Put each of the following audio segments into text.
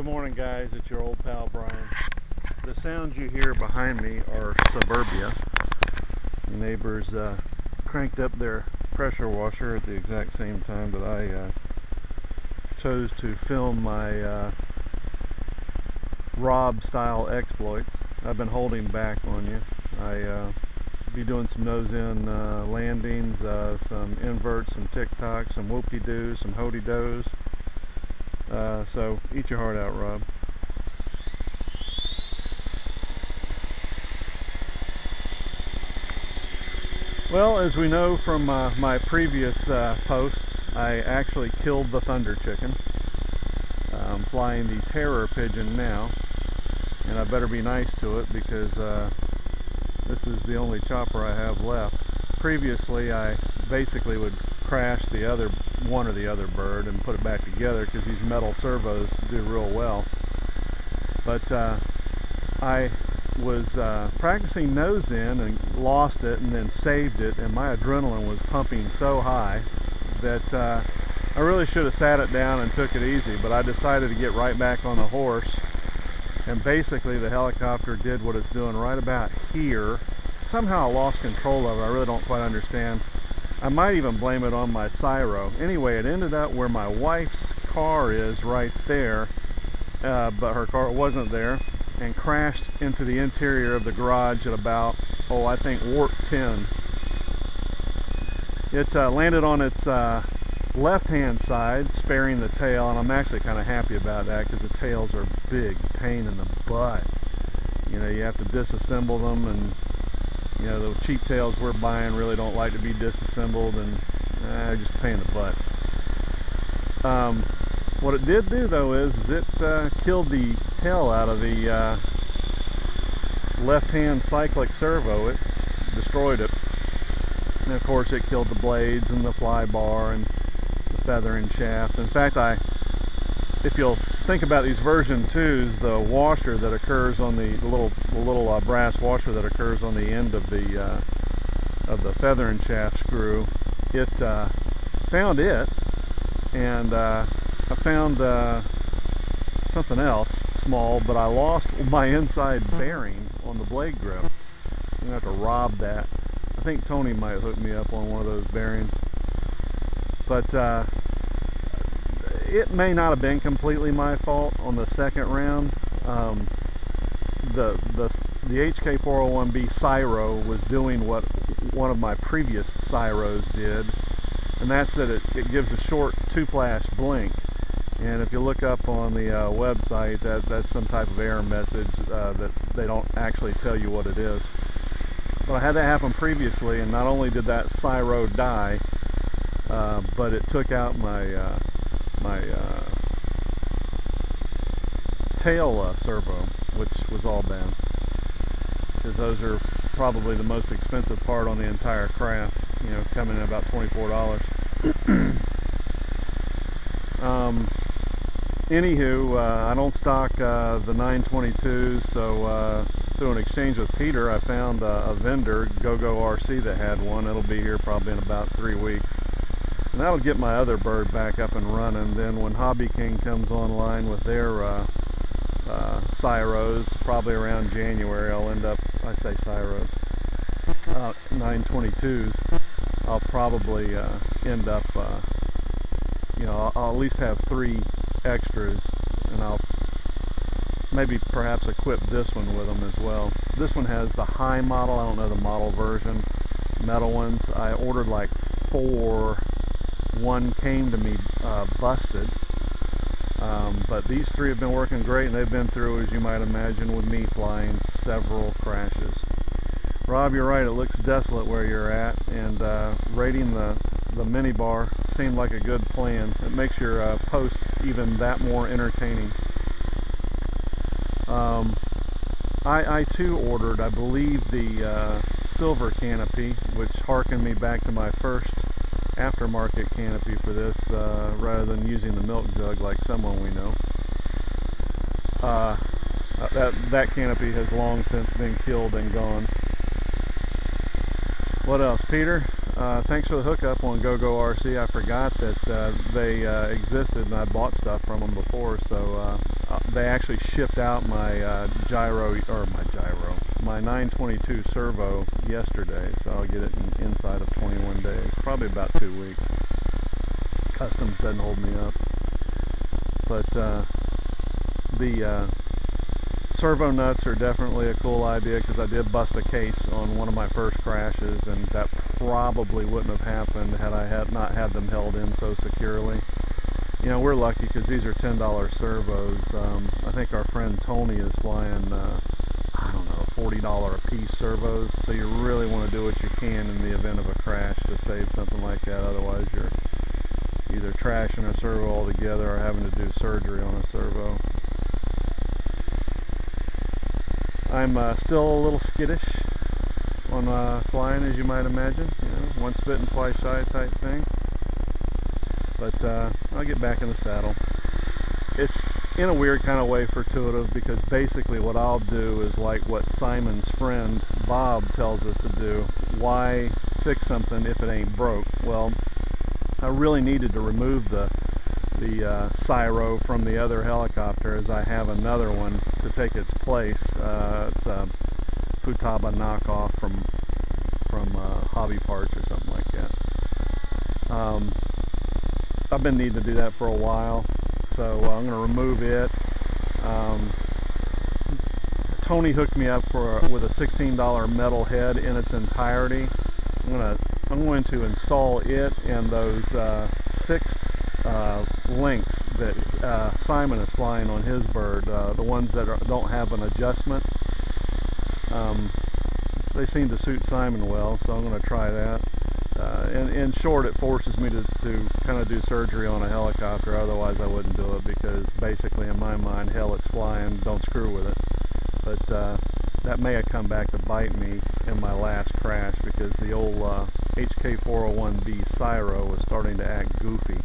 Good morning, guys. It's your old pal Brian. The sounds you hear behind me are suburbia. The neighbors cranked up their pressure washer at the exact same time that I chose to film my Rob style exploits. I've been holding back on you. I be doing some nose-in landings, some inverts, some tick-tocks, some whoopie-doos, some hody-does. So eat your heart out, Rob. Well, as we know from my previous posts, I actually killed the thunder chicken. I'm flying the terror pigeon now, and I better be nice to it because this is the only chopper I have left. Previously, I basically would crash one or the other bird and put it back together because these metal servos do real well. But I was practicing nose in and lost it and then saved it, and my adrenaline was pumping so high that I really should have sat it down and took it easy, but I decided to get right back on the horse, and basically the helicopter did what it's doing right about here. Somehow I lost control of it. I really don't quite understand. I might even blame it on my Cyro. Anyway, it ended up where my wife's car is right there, but her car wasn't there, and crashed into the interior of the garage at about, I think warp 10. It landed on its left-hand side, sparing the tail, and I'm actually kind of happy about that because the tails are a big pain in the butt. You know, you have to disassemble them, and you know, the cheap tails we're buying really don't like to be disassembled, and just a pain in the butt. What it did do though is it killed the hell out of the left-hand cyclic servo. It destroyed it, and of course it killed the blades and the fly bar and the feather and shaft. In fact, if you'll think about these version 2s, the washer that occurs on the little brass washer that occurs on the end of the feather and shaft screw, it found it, and I found something else small, but I lost my inside bearing on the blade grip. I'm gonna have to rob that. I think Tony might hook me up on one of those bearings, but it may not have been completely my fault on the second round. The HK401B Cyro was doing what one of my previous Cyros did, and that's that it gives a short 2-flash blink. And if you look up on the website, that's some type of error message that they don't actually tell you what it is. But I had that happen previously, and not only did that Cyro die, but it took out my tail servo, which was all bad, because those are probably the most expensive part on the entire craft, you know, coming in about $24. Anywho, I don't stock the 922s, so through an exchange with Peter, I found a vendor, GoGo RC, that had one. It'll be here probably in about 3 weeks. And that'll get my other bird back up and running. Then when Hobby King comes online with their Cyros, probably around January, I'll end up, I say Cyros, 922s, I'll probably end up, you know, I'll at least have 3 extras, and I'll maybe perhaps equip this one with them as well. This one has the high model, I don't know the model version, metal ones. I ordered like 4. One came to me busted, but these 3 have been working great, and they've been through, as you might imagine, with me flying, several crashes. Rob, you're right, it looks desolate where you're at, and raiding the minibar seemed like a good plan. It makes your posts even that more entertaining. I too ordered, I believe, the silver canopy, which harkened me back to my first aftermarket canopy for this, rather than using the milk jug like someone we know. That canopy has long since been killed and gone. What else, Peter? Thanks for the hookup on GoGo RC. I forgot that they existed, and I bought stuff from them before, so they actually shipped out my my 922 servo yesterday, so I'll get it inside of 21 days, probably about 2 weeks. Customs doesn't hold me up, but the servo nuts are definitely a cool idea, because I did bust a case on one of my first crashes, and that probably wouldn't have happened had I not had them held in so securely. You know, we're lucky because these are $10 servos. I think our friend Tony is flying, I don't know, $40 a piece servos, so you really want to do what you can in the event of a crash to save something like that. Otherwise you're either trashing a servo altogether or having to do surgery on a servo. I'm still a little skittish on flying, as you might imagine. You know, once bitten, twice shy type thing. But I'll get back in the saddle. It's in a weird kind of way fortuitous, because basically what I'll do is like what Simon's friend Bob tells us to do. Why fix something if it ain't broke? Well, I really needed to remove the Syro from the other helicopter, as I have another one to take its place. It's a Futaba knockoff from Hobby Parts or something like that. I've been needing to do that for a while, so I'm going to remove it. Tony hooked me up with a $16 metal head in its entirety. I'm going to install it and those fixed links that Simon is flying on his bird, the ones that don't have an adjustment. They seem to suit Simon well, so I'm going to try that. In short, it forces me to kind of do surgery on a helicopter, otherwise I wouldn't do it, because basically in my mind, hell, it's flying, don't screw with it. But that may have come back to bite me in my last crash, because the old HK401B Syro was starting to act goofy.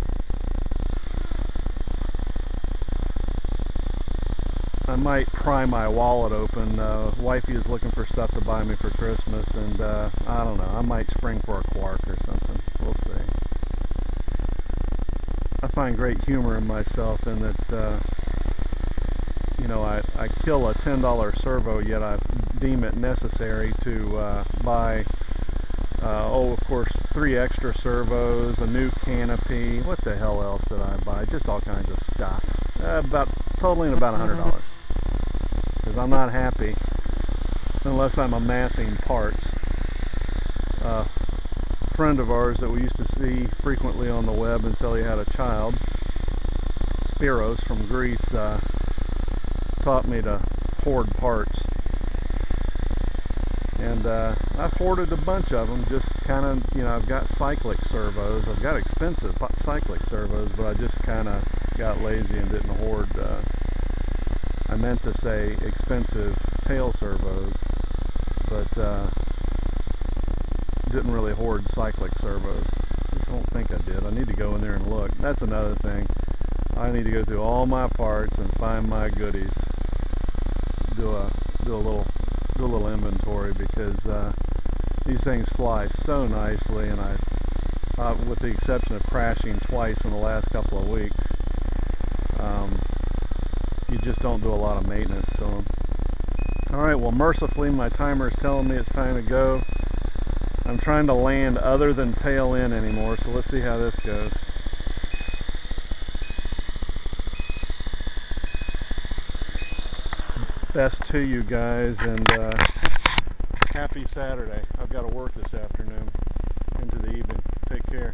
I might pry my wallet open. Wifey is looking for stuff to buy me for Christmas, and I don't know, I might spring for a Quark or something. We'll see. I find great humor in myself in that, you know, I kill a $10 servo, yet I deem it necessary to buy, of course, 3 extra servos, a new canopy. What the hell else did I buy? Just all kinds of stuff. Totaling about $100. Because I'm not happy unless I'm amassing parts. A friend of ours that we used to see frequently on the web until he had a child, Spiros from Greece, taught me to hoard parts. And I've hoarded a bunch of them, just kind of, you know, I've got cyclic servos. I've got expensive cyclic servos, but I just kind of got lazy and didn't hoard. I meant to say expensive tail servos, but didn't really hoard cyclic servos. I just don't think I did. I need to go in there and look. That's another thing. I need to go through all my parts and find my goodies. Do a little inventory, because these things fly so nicely, and I with the exception of crashing twice in the last couple of weeks, you just don't do a lot of maintenance to them. Alright, well, mercifully my timer is telling me it's time to go. I'm trying to land other than tail end anymore, so let's see how this goes. Best to you guys, and happy Saturday. I've got to work this afternoon into the evening. Take care.